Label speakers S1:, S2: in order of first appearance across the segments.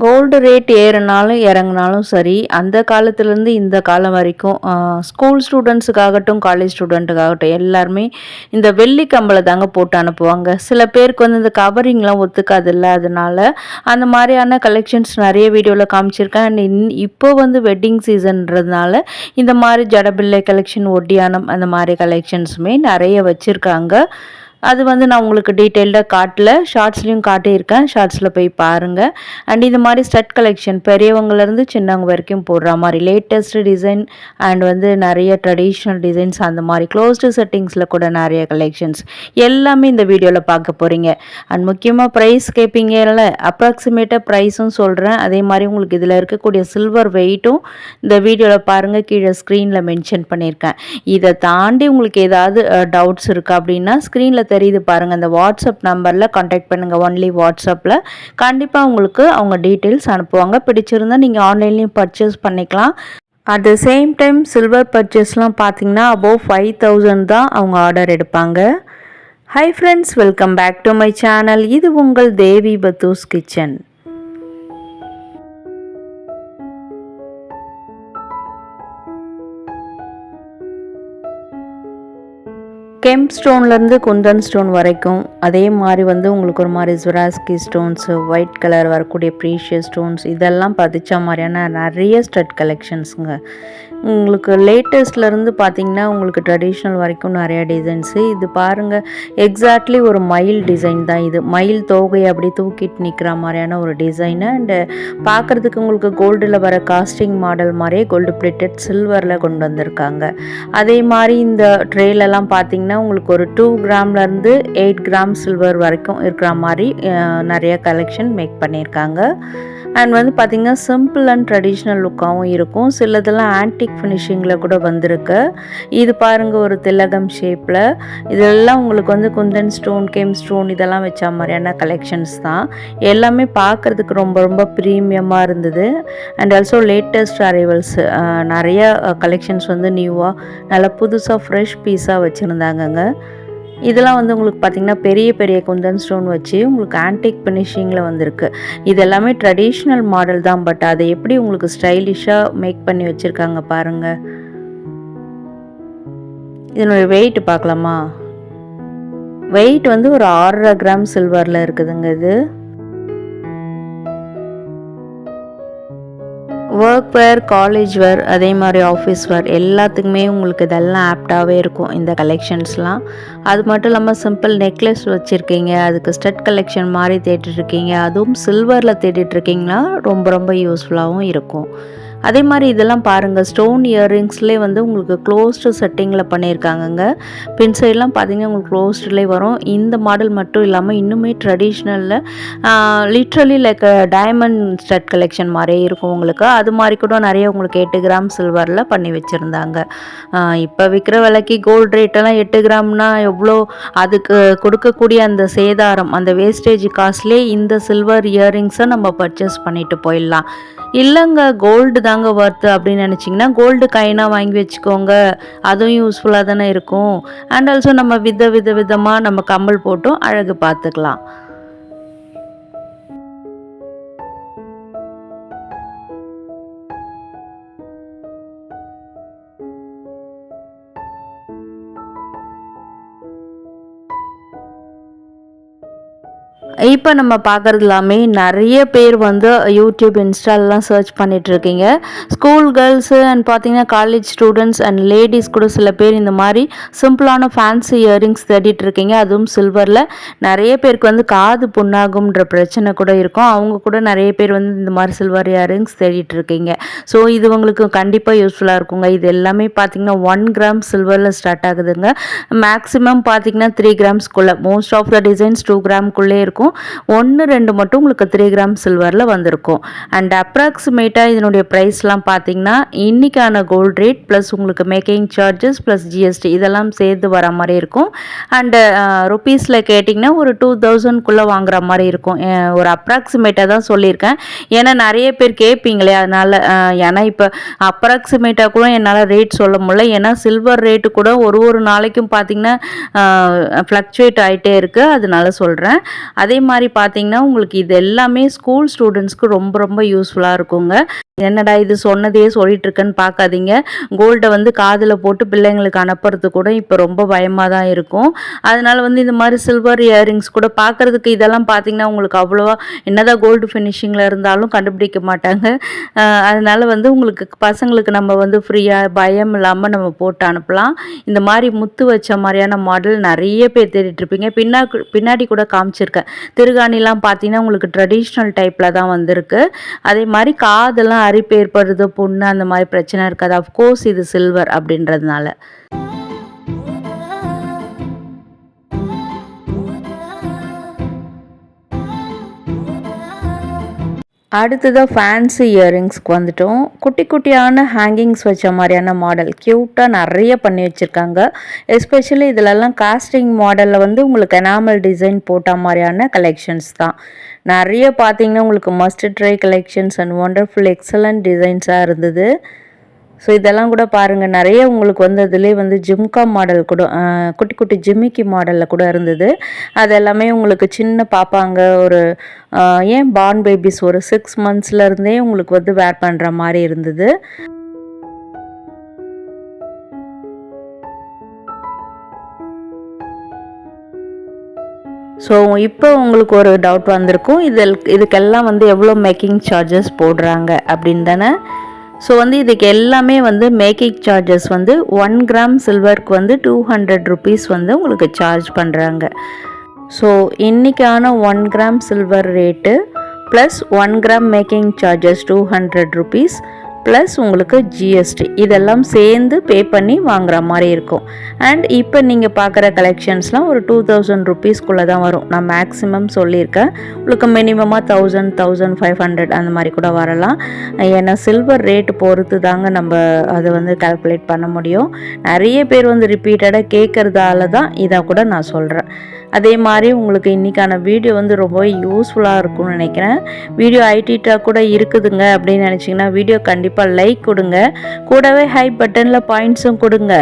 S1: Gold rate ஏறினாலும் இறங்குனாலும் சரி, அந்த காலத்துலேருந்து இந்த காலம் வரைக்கும் ஸ்கூல் ஸ்டூடெண்ட்ஸுக்காகட்டும், காலேஜ் ஸ்டூடெண்ட்டுக்காகட்டும் எல்லாருமே இந்த வெள்ளி கம்பள தாங்க போட்டு அனுப்புவாங்க. சில பேருக்கு வந்து இந்த கவரிங்லாம் ஒத்துக்காதுல்ல, அதனால அந்த மாதிரியான கலெக்ஷன்ஸ் நிறைய வீடியோவில் காமிச்சிருக்கேன். அண்ட் இப்போ வந்து வெட்டிங் சீசன்றதுனால இந்த மாதிரி ஜடபிள்ளை கலெக்ஷன், ஒட்டியானம் அந்த மாதிரி கலெக்ஷன்ஸுமே நிறைய வச்சுருக்காங்க. அது வந்து நான் உங்களுக்கு டீட்டெயில்டாக காட்டல, ஷார்ட்ஸ்லேயும் காட்டியிருக்கேன். ஷார்ட்ஸில் போய் பாருங்கள். அண்ட் இந்த மாதிரி ஸ்டட் கலெக்ஷன் பெரியவங்கலேருந்து சின்னவங்க வரைக்கும் போடுற மாதிரி லேட்டஸ்ட் டிசைன் அண்ட் வந்து நிறைய ட்ரெடிஷ்னல் டிசைன்ஸ் அந்த மாதிரி க்ளோஸ்டு செட்டிங்ஸில் கூட நிறைய கலெக்ஷன்ஸ் எல்லாமே இந்த வீடியோவில் பார்க்க போகிறீங்க. அண்ட் முக்கியமாக ப்ரைஸ் கேட்பீங்கல்ல, அப்ராக்சிமேட்டாக ப்ரைஸும் சொல்கிறேன். அதே மாதிரி உங்களுக்கு இதில் இருக்கக்கூடிய சில்வர் வெயிட்டும் இந்த வீடியோவில் பாருங்கள், கீழே ஸ்க்ரீனில் மென்ஷன் பண்ணியிருக்கேன். இதை தாண்டி உங்களுக்கு ஏதாவது டவுட்ஸ் இருக்குது அப்படின்னா ஸ்க்ரீனில் தெரியுது பாருங்கள், அந்த வாட்ஸ்அப் நம்பரில் கான்டாக்ட் பண்ணுங்கள். ஒன்லி வாட்ஸ்அப்பில் கண்டிப்பாக உங்களுக்கு அவங்க டீட்டெயில்ஸ் அனுப்புவாங்க. பிடிச்சிருந்தால் நீங்கள் ஆன்லைன்லேயும் பர்ச்சேஸ் பண்ணிக்கலாம். At the same time silver பர்ச்சேஸ்லாம் பார்த்தீங்கன்னா அபோவ் 5000 தான் அவங்க ஆர்டர் எடுப்பாங்க. Hi friends, welcome back to my channel. இது உங்கள் தேவி பத்தூஸ் கிச்சன். கெம்ப் ஸ்டோன்லேருந்து குந்தன் ஸ்டோன் வரைக்கும் அதே மாதிரி வந்து உங்களுக்கு ஒரு மாதிரி ஸ்வராஸ்கி ஸ்டோன்ஸு, ஒயிட் கலர் வரக்கூடிய ப்ரீஷியஸ் ஸ்டோன்ஸ் இதெல்லாம் பதிச்ச மாதிரியான நிறைய ஸ்டட் கலெக்ஷன்ஸுங்க. உங்களுக்கு லேட்டஸ்ட்லேருந்து பார்த்தீங்கன்னா உங்களுக்கு ட்ரெடிஷ்னல் வரைக்கும் நிறையா டிசைன்ஸு. இது பாருங்கள், எக்ஸாக்ட்லி ஒரு மயில் டிசைன் தான் இது. மயில் தோகையை அப்படி தூக்கிட்டு நிற்கிற மாதிரியான ஒரு டிசைனு. அண்டு பார்க்குறதுக்கு உங்களுக்கு கோல்டில் வர காஸ்டிங் மாடல் மாதிரியே கோல்டு பிளேட்டட் சில்வரில் கொண்டு வந்திருக்காங்க. அதே மாதிரி இந்த ட்ரேலெல்லாம் பார்த்தீங்கன்னா உங்களுக்கு ஒரு 2 கிராம்லேருந்து 8 கிராம் சில்வர் வரைக்கும் இருக்கிற மாதிரி நிறைய கலெக்ஷன் மேக் பண்ணியிருக்காங்க. அண்ட் வந்து பார்த்திங்கன்னா சிம்பிள் அண்ட் ட்ரெடிஷ்னல் லுக்காகவும் இருக்கும். சிலதெல்லாம் ஆன்டிக் ஃபினிஷிங்கில் கூட வந்திருக்கு. இது பாருங்கள், ஒரு திலகம் ஷேப்பில். இதெல்லாம் உங்களுக்கு வந்து குந்தன் ஸ்டோன், கெம் ஸ்டோன் இதெல்லாம் வச்ச மாதிரியான கலெக்ஷன்ஸ் தான். எல்லாமே பார்க்குறதுக்கு ரொம்ப ரொம்ப ப்ரீமியமாக இருந்தது. அண்ட் ஆல்சோ லேட்டஸ்ட் அரைவல்ஸ் நிறைய கலெக்ஷன்ஸ் வந்து நியூவாக நல்லா புதுசாக ஃப்ரெஷ் பீஸாக வச்சுருந்தாங்கங்க. இதெல்லாம் வந்து உங்களுக்கு பார்த்திங்கன்னா பெரிய பெரிய குந்தன் ஸ்டோன் வச்சு உங்களுக்கு ஆன்டிக் ஃபினிஷிங்கில் வந்திருக்கு. இது எல்லாமே ட்ரெடிஷ்னல் மாடல் தான், பட் அதை எப்படி உங்களுக்கு ஸ்டைலிஷாக மேக் பண்ணி வச்சுருக்காங்க பாருங்கள். இதனுடைய வெயிட் பார்க்கலாமா? வெயிட் வந்து ஒரு 6.5 கிராம் சில்வரில் இருக்குதுங்க. இது ஒர்க் வேர், காலேஜ் வேர், அதே மாதிரி ஆஃபீஸ் வேர் எல்லாத்துக்குமே உங்களுக்கு இதெல்லாம் ஆப்டாகவே இருக்கும் இந்த கலெக்ஷன்ஸ்லாம். அது மட்டும் இல்லாமல் சிம்பிள் நெக்லஸ் வச்சுருக்கீங்க, அதுக்கு ஸ்டட் கலெக்ஷன் மாதிரி தேடிட்டுருக்கீங்க, அதுவும் சில்வரில் தேடிட்டுருக்கீங்கன்னா ரொம்ப ரொம்ப யூஸ்ஃபுல்லாகவும் இருக்கும். அதே மாதிரி இதெல்லாம் பாருங்கள், ஸ்டோன் இயர்ரிங்ஸ்லேயே வந்து உங்களுக்கு க்ளோஸ்டு செட்டிங்கில் பண்ணியிருக்காங்கங்க. பின் சைட்லாம் பார்த்தீங்கன்னா உங்களுக்கு க்ளோஸ்ட்லேயே வரும். இந்த மாடல் மட்டும் இல்லாமல் இன்னுமே ட்ரெடிஷ்னலில் literally like diamond stud collection மாதிரியே இருக்கும் உங்களுக்கு. அது மாதிரி கூட நிறைய உங்களுக்கு 8 கிராம் சில்வரில் பண்ணி வச்சுருந்தாங்க. இப்போ விற்கிற விலைக்கு கோல்டு ரேட்டெல்லாம் 8 கிராம்னா எவ்வளோ, அதுக்கு கொடுக்கக்கூடிய அந்த சேதாரம், அந்த வேஸ்டேஜ் காஸ்ட்லேயே இந்த சில்வர் இயர்ரிங்ஸை நம்ம பர்ச்சேஸ் பண்ணிட்டு போயிடலாம். இல்லைங்க கோல்டு தாங்க ஒர்த்து அப்படின்னு நினச்சிங்கன்னா கோல்டு காயினாக வாங்கி வச்சுக்கோங்க, அதுவும் யூஸ்ஃபுல்லாக தானே இருக்கும். அண்ட் ஆல்சோ நம்ம விதமாக நம்ம கம்மல் போட்டும் அழகு பார்த்துக்கலாம். இப்போ நம்ம பார்க்குறது எல்லாமே நிறைய பேர் வந்து யூடியூப், இன்ஸ்டாலெலாம் சர்ச் பண்ணிகிட்ருக்கீங்க. ஸ்கூல் கேர்ள்ஸு அண்ட் பார்த்தீங்கன்னா காலேஜ் ஸ்டூடெண்ட்ஸ் அண்ட் லேடிஸ் கூட சில பேர் இந்த மாதிரி சிம்பிளான ஃபேன்சி இயரிங்ஸ் தேடிட்டுருக்கீங்க. அதுவும் சில்வரில். நிறைய பேருக்கு வந்து காது புண்ணாகும்ன்ற பிரச்சனை கூட இருக்கும். அவங்க கூட நிறைய பேர் வந்து இந்த மாதிரி சில்வர் இயரிங்ஸ் தேடிட்டுருக்கீங்க. ஸோ இது உங்களுக்கு கண்டிப்பாக யூஸ்ஃபுல்லாக இருக்குங்க. இது எல்லாமே பார்த்திங்கன்னா 1 கிராம் சில்வரில் ஸ்டார்ட் ஆகுதுங்க. மேக்ஸிமம் பார்த்திங்கன்னா 3 கிராம்ஸ்குள்ளே, மோஸ்ட் ஆஃப் த டிசைன்ஸ் 2 கிராம்குள்ளே இருக்கும். 1-2 மட்டும் உங்களுக்கு 3 கிராம் சில்வரில் வந்திருக்கும். அண்ட் அப்ராக்சிமேட்டாக இதனுடைய ப்ரைஸ்லாம் பார்த்தீங்கன்னா இன்றைக்கான கோல்ட் ரேட் ப்ளஸ் உங்களுக்கு மேக்கிங் சார்ஜஸ் ப்ளஸ் ஜிஎஸ்டி இதெல்லாம் சேர்த்து வர மாதிரி இருக்கும். அண்டு ருப்பீஸில் கேட்டிங்கன்னா ஒரு 2000குள்ளே வாங்குற மாதிரி இருக்கும். ஒரு அப்ராக்சிமேட்டாக தான் சொல்லியிருக்கேன். ஏன்னா நிறைய பேர் கேட்பீங்களே, அதனால் ஏன்னா இப்போ அப்ராக்சிமேட்டாக கூட என்னால் ரேட் சொல்ல முடியல. ஏன்னா சில்வர் ரேட்டு கூட ஒரு நாளைக்கும் பார்த்திங்கன்னா ஃப்ளக்சுவேட் ஆகிட்டே இருக்குது, அதனால சொல்கிறேன். அதே மாதிரி பார்த்தீங்கன்னா உங்களுக்கு இது எல்லாமே ஸ்கூல் ஸ்டூடெண்ட்ஸ்க்கு ரொம்ப ரொம்ப யூஸ்ஃபுல்லாக இருக்குங்க. என்னடா இது சொன்னதையே சொல்லிட்டு இருக்கேன்னு பார்க்காதீங்க. கோல்டை வந்து காதில் போட்டு பிள்ளைங்களுக்கு அனுப்புறது கூட இப்போ ரொம்ப பயமாக தான் இருக்கும். அதனால வந்து இந்த மாதிரி சில்வர் இயரிங்ஸ் கூட பார்க்குறதுக்கு இதெல்லாம் பார்த்தீங்கன்னா உங்களுக்கு அவ்வளோவா என்னதான் கோல்டு ஃபினிஷிங்கில் இருந்தாலும் கண்டுபிடிக்க மாட்டாங்க. அதனால வந்து உங்களுக்கு பசங்களுக்கு நம்ம வந்து ஃப்ரீயாக பயம் இல்லாமல் நம்ம போட்டு அனுப்பலாம். இந்த மாதிரி முத்து வச்ச மாதிரியான மாடல் நிறைய பேர் தேடிட்டுருப்பீங்க. பின்னாடி கூட காமிச்சிருக்கேன். திருகாணிலாம் பார்த்தீங்கன்னா உங்களுக்கு ட்ரெடிஷ்னல் டைப்பில் தான் வந்திருக்கு. அதே மாதிரி காதெல்லாம் அரிப்பு ஏற்படுறது, புண்ணு அந்த மாதிரி பிரச்சனை இருக்காது. அஃப்கோர்ஸ் இது சில்வர் அப்படின்றதுனால. அடுத்ததாக ஃபேன்சி இயரிங்ஸ்க்கு வந்துட்டோம். குட்டி குட்டியான ஹேங்கிங்ஸ் வச்ச மாதிரியான மாடல் க்யூட்டாக நிறைய பண்ணி வச்சுருக்காங்க. எஸ்பெஷலி இதிலெல்லாம் காஸ்டிங் மாடலில் வந்து உங்களுக்கு எனாமல் டிசைன் போட்ட மாதிரியான கலெக்ஷன்ஸ் தான். நிறைய பார்த்தீங்கன்னா உங்களுக்கு must try collections and wonderful excellent டிசைன்ஸாக இருந்தது. ஸோ இதெல்லாம் கூட பாருங்கள், நிறைய உங்களுக்கு வந்து அதுலேயே வந்து ஜிம்கா மாடல் கூட குட்டி குட்டி ஜிமிக்கி மாடலில் கூட இருந்தது. அது எல்லாமே உங்களுக்கு சின்ன பாப்பாங்க ஒரு ஏன் பார்ன் பேபிஸ் ஒரு 6 monthsலேருந்தே உங்களுக்கு வந்து வேர் பண்ணுற மாதிரி இருந்தது. ஸோ இப்போ உங்களுக்கு ஒரு டவுட் வந்திருக்கும், இதுக்கெல்லாம் வந்து எவ்வளோ மேக்கிங் சார்ஜஸ் போடுறாங்க அப்படின்னு தானே. ஸோ வந்து இதுக்கு எல்லாமே வந்து மேக்கிங் சார்ஜஸ் வந்து 1 கிராம் சில்வருக்கு வந்து 200 rupees வந்து உங்களுக்கு சார்ஜ் பண்ணுறாங்க. ஸோ இன்றைக்கான 1 gram silver rate plus 1 gram making charges 200 rupees plus உங்களுக்கு ஜிஎஸ்டி இதெல்லாம் சேர்ந்து பே பண்ணி வாங்குற மாதிரி இருக்கும். அண்ட் இப்போ நீங்கள் பார்க்குற கலெக்ஷன்ஸ்லாம் ஒரு 2000 rupeesக்குள்ளே தான் வரும். நான் மேக்ஸிமம் சொல்லியிருக்கேன். உங்களுக்கு மினிமமாக 1000, 1500 அந்த மாதிரி கூட வரலாம். ஏன்னா சில்வர் ரேட்டு பொறுத்து தாங்க நம்ம அதை வந்து கால்குலேட் பண்ண முடியும். நிறைய பேர் வந்து ரிப்பீட்டடாக கேட்குறதால தான் இதை கூட நான் சொல்கிறேன். அதே மாதிரி உங்களுக்கு இன்றைக்கான வீடியோ வந்து ரொம்ப யூஸ்ஃபுல்லாக இருக்கும்னு நினைக்கிறேன். வீடியோ ஐடிட்டாக கூட இருக்குதுங்க அப்படின்னு நினச்சிங்கன்னா வீடியோ கண்டிப்பாக லைக் கொடுங்க. கூடவே ஹை பட்டனில் பாயிண்ட்ஸும் கொடுங்க.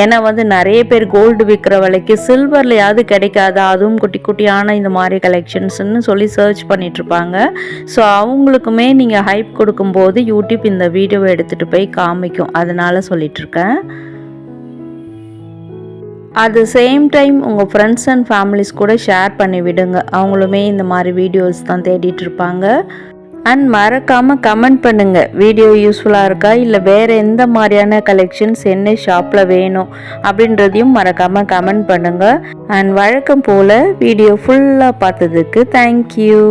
S1: ஏன்னா வந்து நிறைய பேர் கோல்டு விற்கிற விலைக்கு சில்வர்லையாவது கிடைக்காதா, அதுவும் குட்டி குட்டியான இந்த மாதிரி கலெக்ஷன்ஸ்ன்னு சொல்லி சர்ச் பண்ணிகிட்ருப்பாங்க. ஸோ அவங்களுக்குமே நீங்கள் ஹைப் கொடுக்கும்போது யூடியூப் இந்த வீடியோவை எடுத்துகிட்டு போய் காமிக்கும். அதனால் சொல்லிகிட்ருக்கேன். அட் த சேம் டைம் உங்கள் ஃப்ரெண்ட்ஸ் அண்ட் ஃபேமிலிஸ் கூட ஷேர் பண்ணி விடுங்க. அவங்களுமே இந்த மாதிரி வீடியோஸ் தான் தேடிட்டு இருப்பாங்க. அண்ட் மறக்காமல் கமெண்ட் பண்ணுங்கள், வீடியோ யூஸ்ஃபுல்லாக இருக்கா இல்லை வேறு எந்த மாதிரியான கலெக்ஷன்ஸ் என்ன ஷாப்பில் வேணும் அப்படின்றதையும் மறக்காமல் கமெண்ட் பண்ணுங்கள். அண்ட் வழக்கம் போல் வீடியோ ஃபுல்லாக பார்த்ததுக்கு தேங்க்யூ.